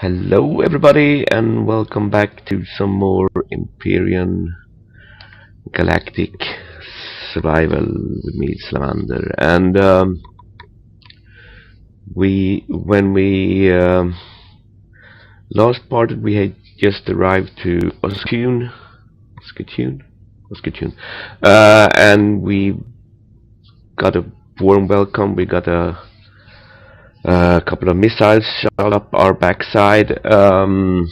Hello everybody and welcome back to some more Empyrion Galactic Survival with me, Salamander. And when we last parted, we had just arrived to Oskatune, and we got a warm welcome. We got a couple of missiles shot up our backside, and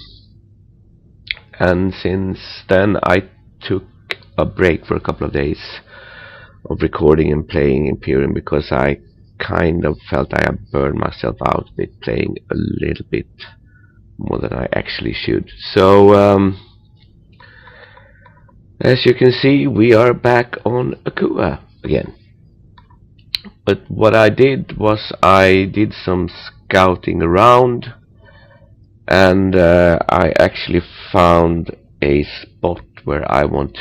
since then I took a break for a couple of days of recording and playing Empyrean because I kind of felt I had burned myself out a bit playing a little bit more than I actually should. So as you can see, we are back on Akua again. But what I did was I did some scouting around, and I actually found a spot where I want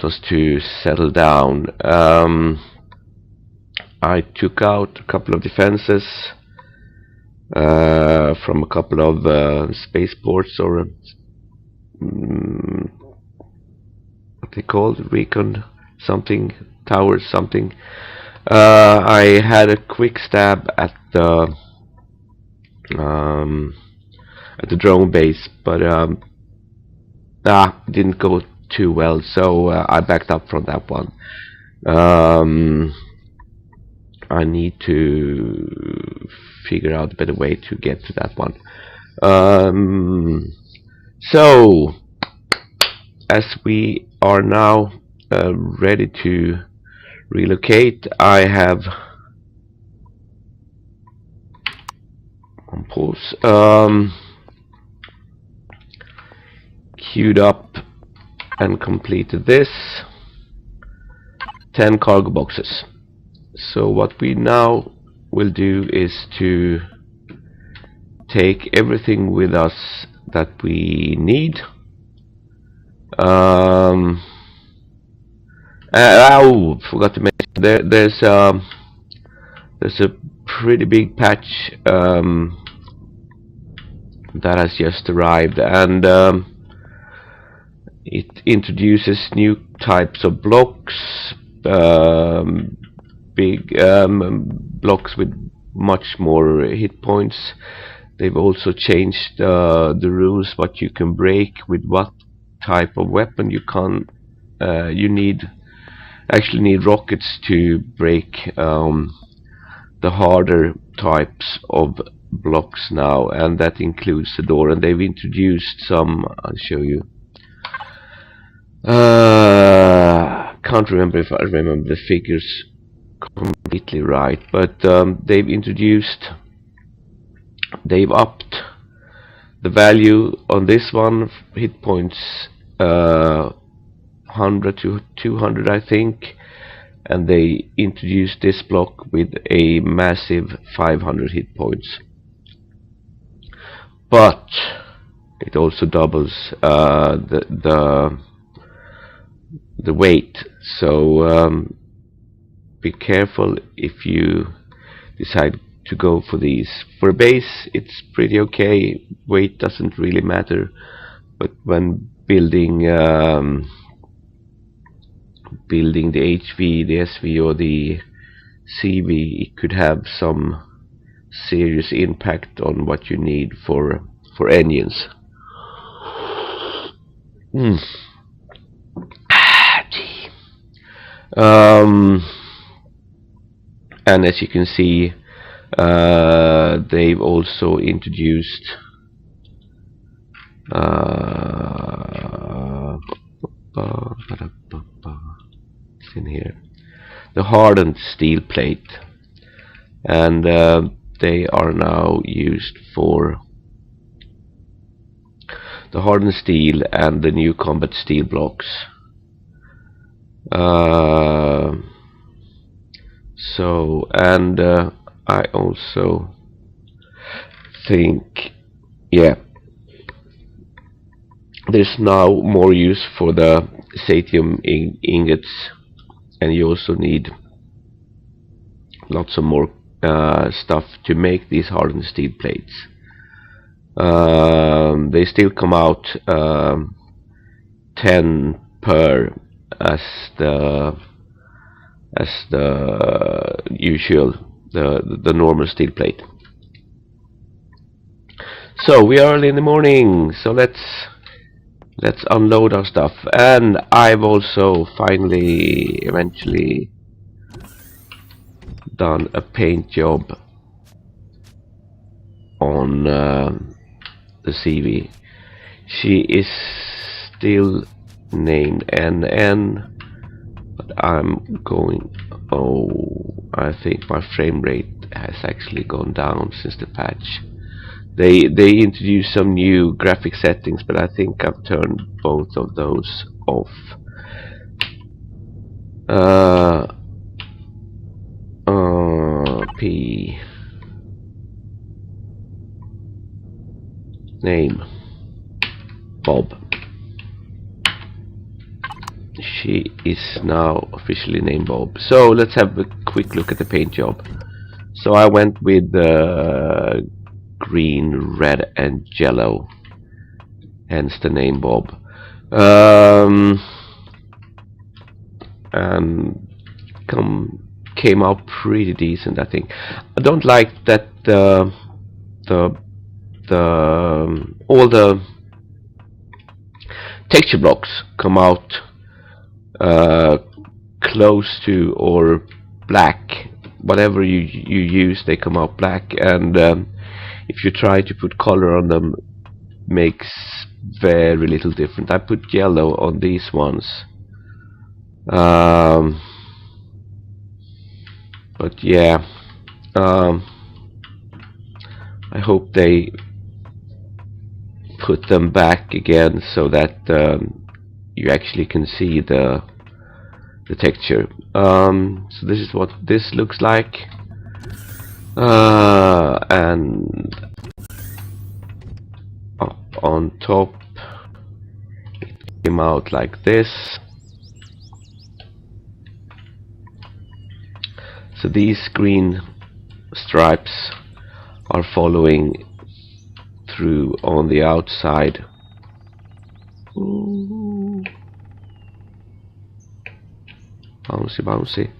us to settle down. I took out a couple of defenses from a couple of spaceports, or what they called, recon something towers something. I had a quick stab at the drone base, but didn't go too well, so I backed up from that one. I need to figure out a better way to get to that one. So as we are now ready to relocate, I have on pause queued up and completed this 10 cargo boxes. So what we now will do is to take everything with us that we need. Forgot to mention there's a pretty big patch that has just arrived, and it introduces new types of blocks, big blocks with much more hit points. They've also changed the rules what you can break with what type of weapon. You can't you actually need rockets to break the harder types of blocks now, and that includes the door. And they've introduced some, I'll show you. Can't remember if I remember the figures completely right, but they've upped the value on this one, hit points 100 to 200 I think, and they introduced this block with a massive 500 hit points, but it also doubles the weight. So be careful if you decide to go for these. For a base it's pretty okay, weight doesn't really matter, but when building the HV, the SV or the CV, it could have some serious impact on what you need for engines. And as you can see, they've also introduced it's in here, the hardened steel plate, and they are now used for the hardened steel and the new combat steel blocks. So, and I also think, yeah, there's now more use for the satium ingots, and you also need lots of more stuff to make these hardened steel plates. They still come out 10 per as the usual, the normal steel plate. So we are early in the morning, so let's unload our stuff. And I've also finally eventually done a paint job on the CV. She is still named NN, but I'm going, I think my frame rate has actually gone down since the patch. They introduced some new graphic settings, but I think I've turned both of those off. P name Bob. She is now officially named Bob. So let's have a quick look at the paint job. So I went with green, red and yellow, hence the name Bob. And came out pretty decent, I think. I don't like that all the texture blocks come out close to or black. Whatever you use, they come out black, and if you try to put color on them, makes very little difference. I put yellow on these ones, but yeah, I hope they put them back again so that you actually can see the texture. So this is what this looks like, and up on top it came out like this. So these green stripes are following through on the outside. Ooh. Bouncy,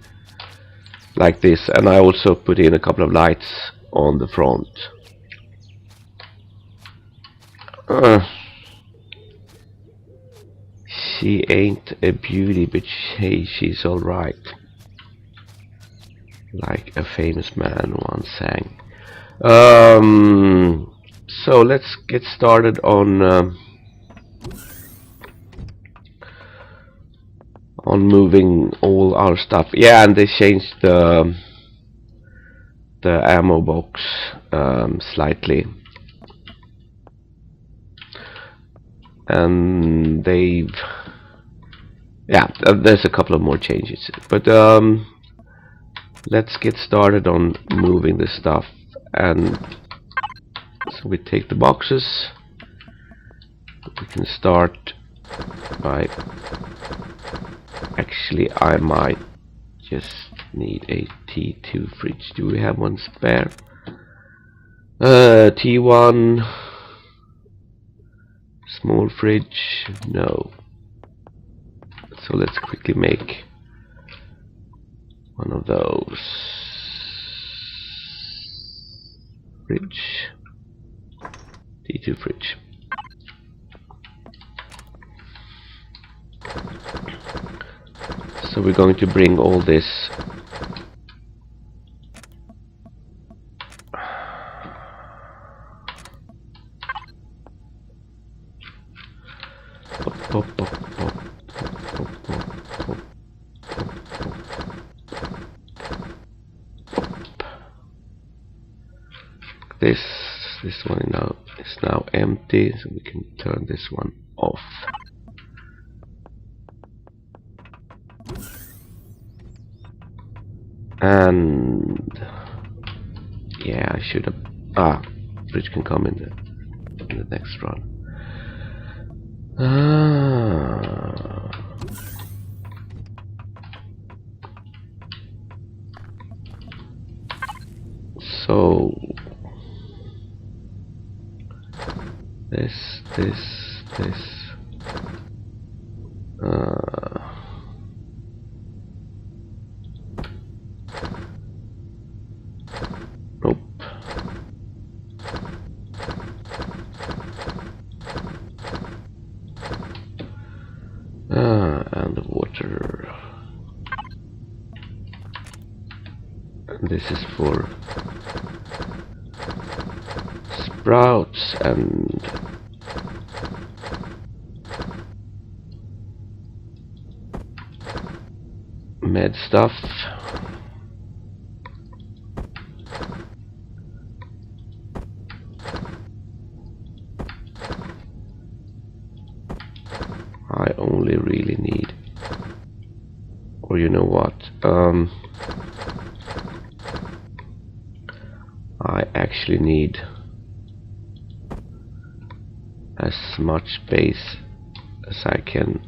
like this. And I also put in a couple of lights on the front. She ain't a beauty, but hey, she's alright, like a famous man once sang. So let's get started on moving all our stuff. Yeah, and they changed the ammo box slightly, and there's a couple of more changes, but let's get started on moving the stuff. And so we take the boxes. We can start by, actually I might just need a T2 fridge. Do we have one spare? T1 small fridge, no. So let's quickly make one of those. Fridge, T2 fridge. So we're going to bring all this this one is now empty, so we can turn this one off. And yeah, I should have fridge can come in the next run. So this. Nope. And the water. And this is for sprouts and med stuff. I only really need, or you know what, I actually need as much space as I can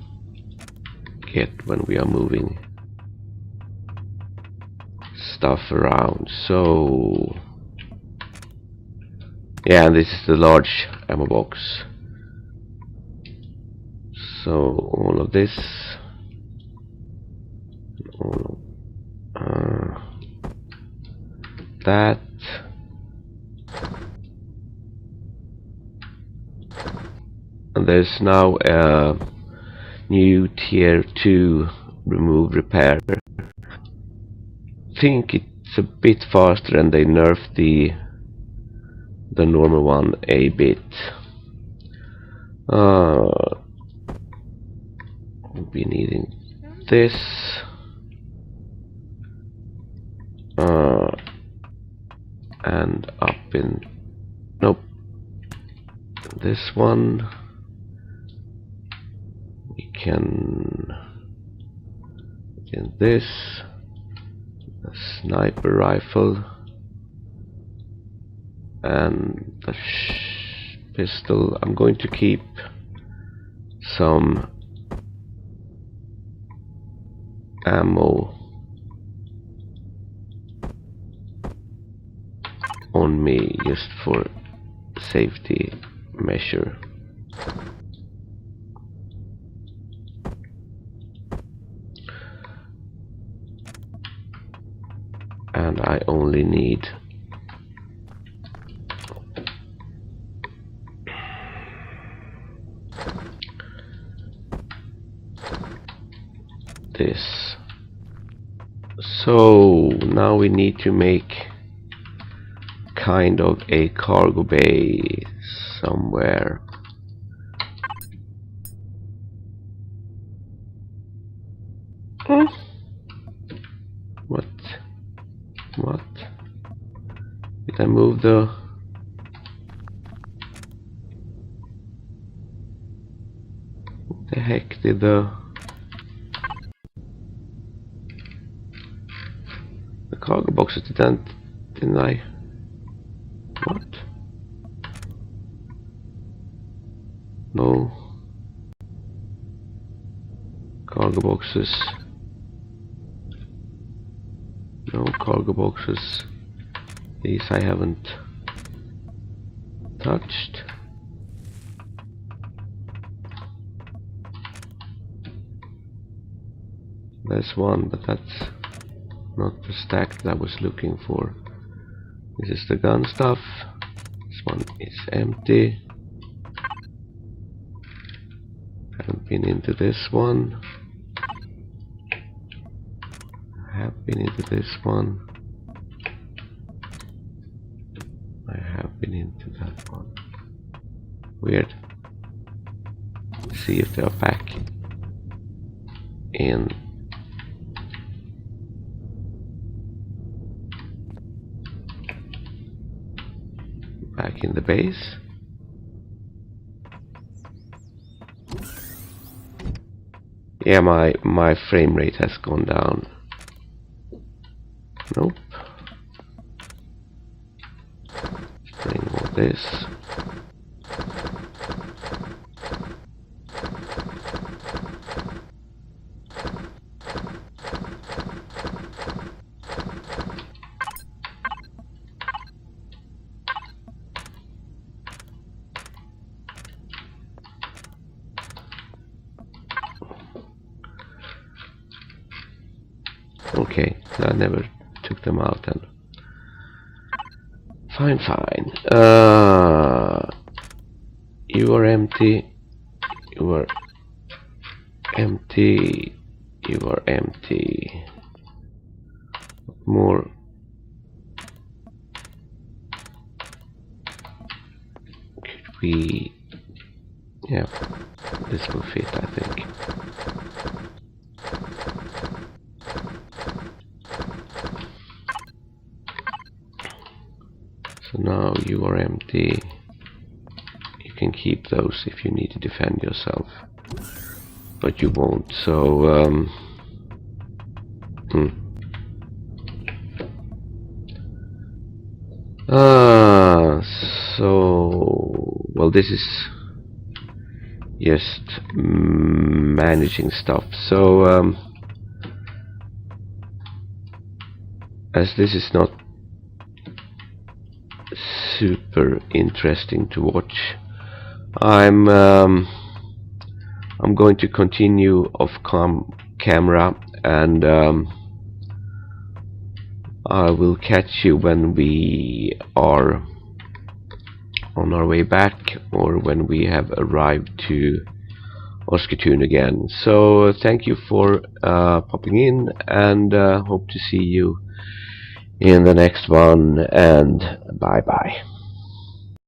get when we are moving stuff around. So yeah, and this is the large ammo box. So all of this, all of that, and there's now a new tier 2 remove repair. I think it's a bit faster and they nerfed the normal one a bit. We'll be needing this, and up in, nope, this one we can get this, a sniper rifle, and the pistol. I'm going to keep some ammo on me just for safety measure. And I only need this. So now we need to make kind of a cargo bay somewhere. What? Did I move the... What the heck did the cargo boxes didn't I? What? No. Cargo boxes. No cargo boxes. These I haven't touched. There's one, but that's not the stack that I was looking for. This is the gun stuff. This one is empty. Haven't been into this one. I have been into this one. I have been into that one. Weird. See if they are back in. Back in the base. Yeah, my frame rate has gone down. Nope. Bring all this. Okay, I never took them out then. Fine, fine. You are empty. You are empty. You are empty. More. Could we? Yeah, this will fit, I think. So now you are empty. You can keep those if you need to defend yourself, but you won't. So so well, this is just managing stuff. So as this is not super interesting to watch, I'm going to continue off camera, and I will catch you when we are on our way back, or when we have arrived to Oskatun again. So thank you for popping in, and hope to see you in the next one, and bye bye.